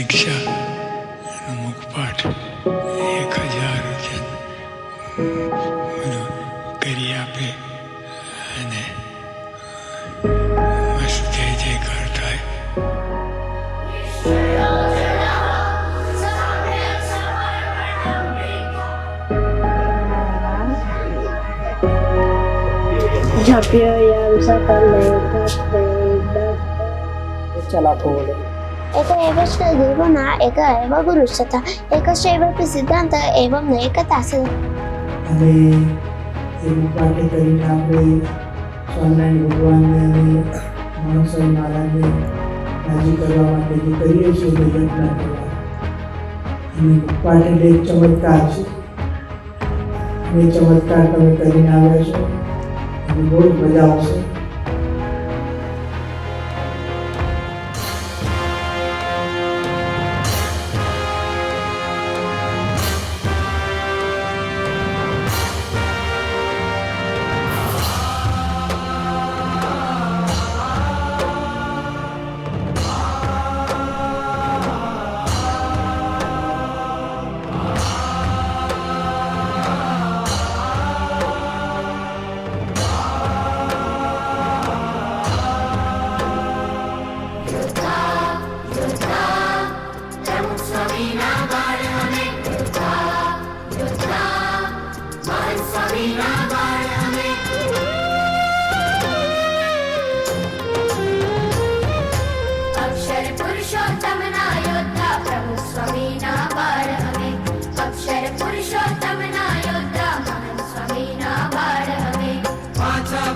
દીક્ષાનો મુખપાઠ 1000 વચન બધું કરી આપે અને મસ્ત જય જયકાર થાય. झपियो यं सकले कष्टे चला बोले एक एव गुरुना एक एव गुरुश्च एकश्चैवपि सिद्धांत एवं एकतास અને એવું પાઠ કરીને આપણે સ્વામિનારાયણ ભગવાનને અને મહાસ્વામી મહારાજને રાજી કરવા માટે જે કરીએ છીએ તે યત્ન કરવા. અને પાઠ એટલે એક ચમત્કાર છે. અને ચમત્કાર તમે કરીને આવ્યા છો અને બહુ જ મજા આવશે.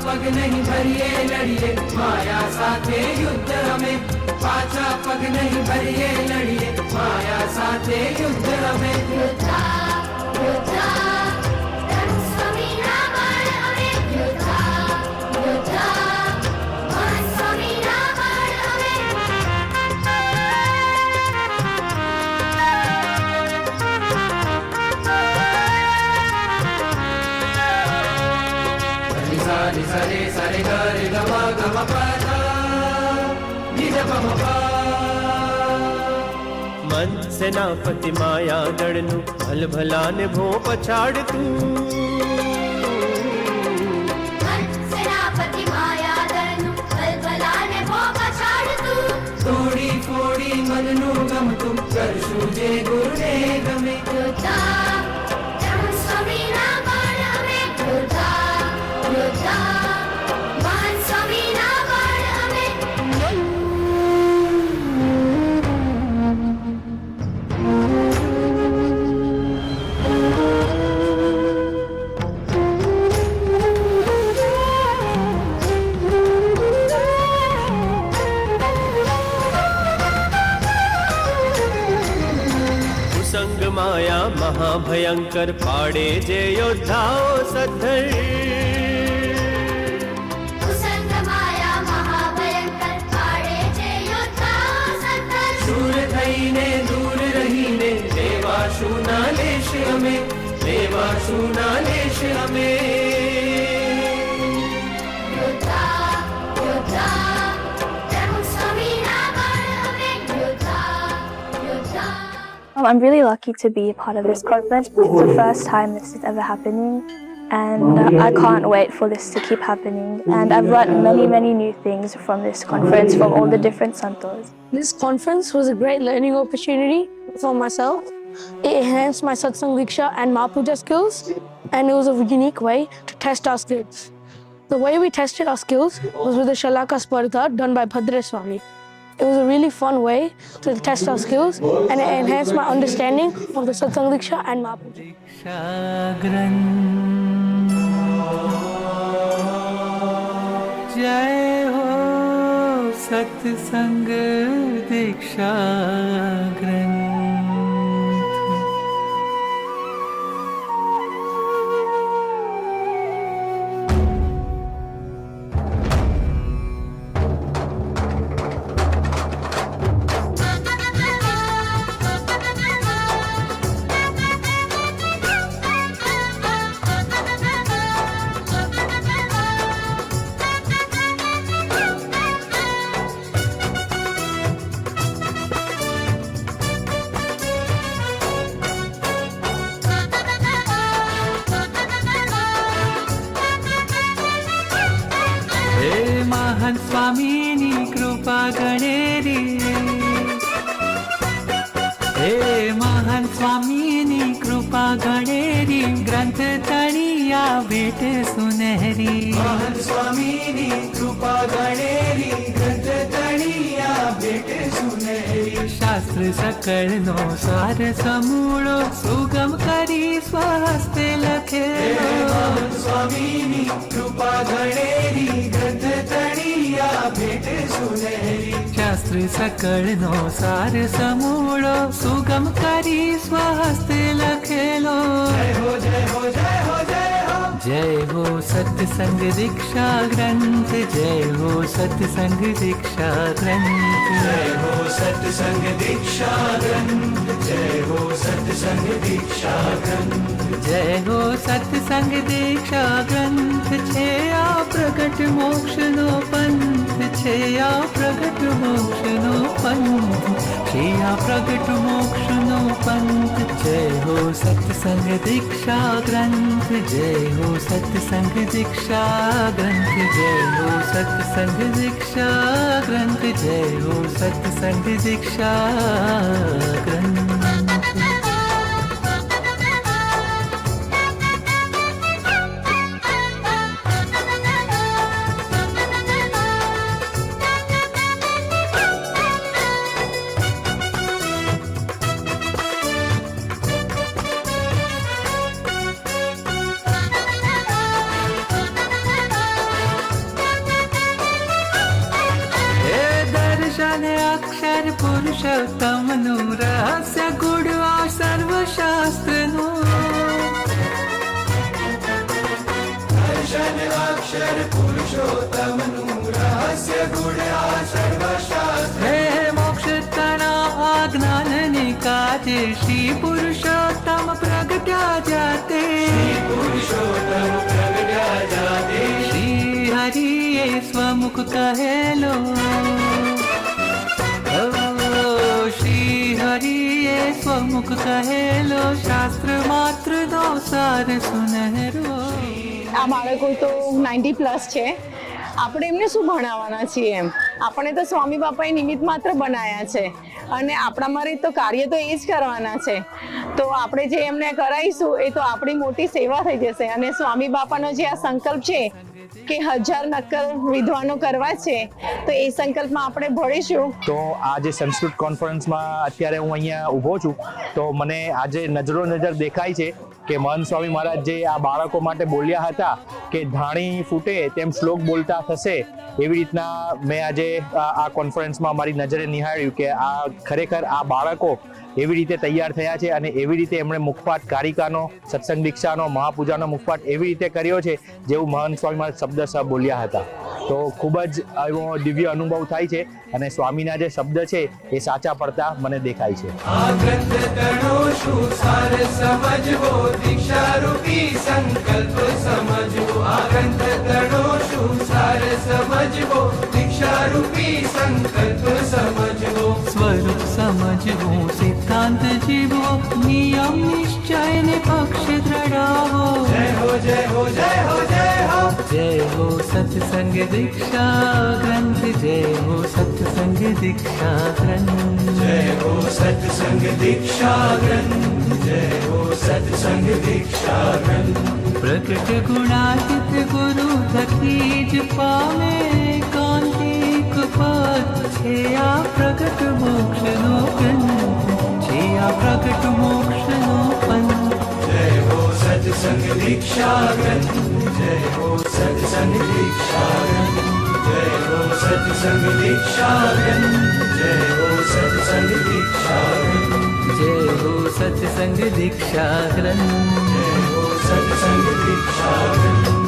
पग नहीं भरिए लड़िए माया साथे युद्ध हमें पाछा पग नहीं भरिए लड़िए माया साथे युद्ध हमें युद्धा युद्धा सरे सरे गरे गमा गमा पदा निज पम पा मन सेनापति माया दड़नु भल भला ने भो पछाड़ तू मन सेनापति माया दड़नु भल भला ने भो पछाड़ तू तोड़ी फोड़ी मननु गम तुम करशु जे गुरुने गमे युद्धा स्वामी नाम हमें युद्धा युद्धा संग माया महाभयंकर पाड़े जे योद्धाओ सद्धर संग माया महाभयंकर पाड़े जे योद्धाओ सद्धर शूर थईने दूर रहीने देवा शूना लेश हमें देवा शूना लेश हमें युद्धा युद्धा स्वामी नाम हमें युद्धा युद्धा. I'm really lucky to be a part of this conference. It's the first time this is ever happening, and I can't wait for this to keep happening. And I've learned many, many new things from this conference, from all the different santos. This conference was a great learning opportunity for myself. It enhanced my satsang diksha and Mahapuja skills, and it was a unique way to test our skills. The way we tested our skills was with the Shalaka Spardha done by Bhadra Swami. It was a really fun way to test our skills, and it enhanced my understanding of the satsang diksha and Mahapuja. जय हो सत्संग दीक्षा ग्रंथ. स्वामीनी कृपा गणेरी हे महान स्वामीनी कृपा गणेरी ग्रंथ तणिया भेट सुनहरी महान स्वामीनी कृपा गणेरी ग्रंथ तणिया भेट सुनहरी शास्त्र सकल नो सार समूळो सुगम करी स्वहस्ते लखेलो महान स्वामीनी कृपा गणेरी ग्रंथ तणिया भेट सुनहरी शास्त्र सकल नो सार समूळो सुगम करी स्वहस्ते लखेलो जय हो जय हो जय हो जय हो जय हो सत्संग दीक्षा ग्रंथ जय हो सत्संग दीक्षा ग्रंथ जय हो सत्संग दीक्षा ग्रंथ जय हो सत्संग दीक्षा ग्रंथ जय हो सत्संग दीक्षा ग्रंथ छे आ प्रगट मोक्ष नो पंथ छे आ प्रगट मोक्ष नो पंथ छे आ प्रगट मोक्ष नो पंथ जय हो सत्संग दीक्षा ग्रंथ जय हो सत्संग दीक्षा ग्रंथ जय हो सत्संग दीक्षा ग्रंथ जय हो सत्संग दीक्षा ग्रंथ अक्षर पुरुषोत्तम नु रहस्य गुण आ सर्वशास्त्र नु दर्शन अक्षर पुरुषोत्तम नु रहस्य गुण आ सर्वशास्त्र हे मोक्ष तना ज्ञान निकाते श्री पुरुषोत्तम प्रगटा जाते श्री पुरुषोत्तम प्रगटा जाते श्री हरि ये स्वमुख कहेलो श्री हरि ये स्वमुख कहेलो शास्त्र मात्र नो सार सुनहरो આ બાળકો તો 90+ છે આપણે એમને શું ભણાવવાના છીએ એમ આપણે તો સ્વામી બાપાએ નિમિત્ત માત્ર બનાયા છે અને આપણામાં તો કાર્ય તો એ જ કરવાના છે તો આપણે જે એમને કરાવીશું એ તો આપણી મોટી સેવા થઈ જશે અને સ્વામી બાપાનો જે આ સંકલ્પ છે કે 1000 નક્કર વિદ્વાનો કરવા છે તો એ સંકલ્પમાં આપણે ભળીશું. તો આ જે સંસ્કૃત કોન્ફરન્સમાં અત્યારે હું અહીંયા ઊભો છું તો મને આજે નજરો નજર દેખાય છે કે મહંત સ્વામી મહારાજ જે આ બાળકો માટે બોલ્યા હતા કે ધાણી ફૂટે તેમ શ્લોક બોલતા થશે એવી રીતના મેં આજે આ કોન્ફરન્સમાં મારી નજરે નિહાળ્યું કે આ ખરેખર આ બાળકો એવી રીતે તૈયાર થયા છે અને એવી રીતે એમણે મુખપાઠ કારિકાનો સત્સંગ દીક્ષાનો મહાપૂજાનો મુખપાઠ એવી રીતે કર્યો છે જેવું મહંત સ્વામી મહારાજ શબ્દસહ બોલ્યા હતા. તો ખૂબ જ એવો દિવ્ય અનુભવ થાય છે અને સ્વામીના જે શબ્દ છે એ સાચા પડતા મને દેખાય છે. આ ગ્રંથ તણો શું સાર સમજવો દીક્ષા રૂપી સંકલ્પ સમજવો આ ગ્રંથ તણો શું સાર સમજવો દીક્ષા રૂપી સંકલ્પ સમજવો સ્વરૂપ સમજવું સિદ્ધાંત જીવો નિયમ નિશ્ચય ને પક્ષ દ્રઢાવો જય હો જય હો જય હો જય હો જય હો સત્સંગ દીક્ષા ગ્રંથ જય હો સત્સંગ દીક્ષા ગ્રંથ જય હો સત્સંગ દીક્ષા ગ્રંથ જય હો સત્સંગ દીક્ષા ગ્રંથ પ્રગટ ગુણાતીત ગુરુ થકી જ પામે કાંતિક પદ છે આ પ્રગટ મોક્ષનો ગ્રંથ છે આ પ્રગટ મોક્ષનો પંથ જય હો સત્સંગ દીક્ષા ગ્રંથ જય હો સત્સંગ દીક્ષા ગ્રંથ જય હો સત્સંગ દીક્ષા ગ્રંથ જય હો સત્સંગ દીક્ષા ગ્રંથ જય હો સત્સંગ દીક્ષા ગ્રંથ જય હો સત્સંગ દીક્ષા ગ્રંથ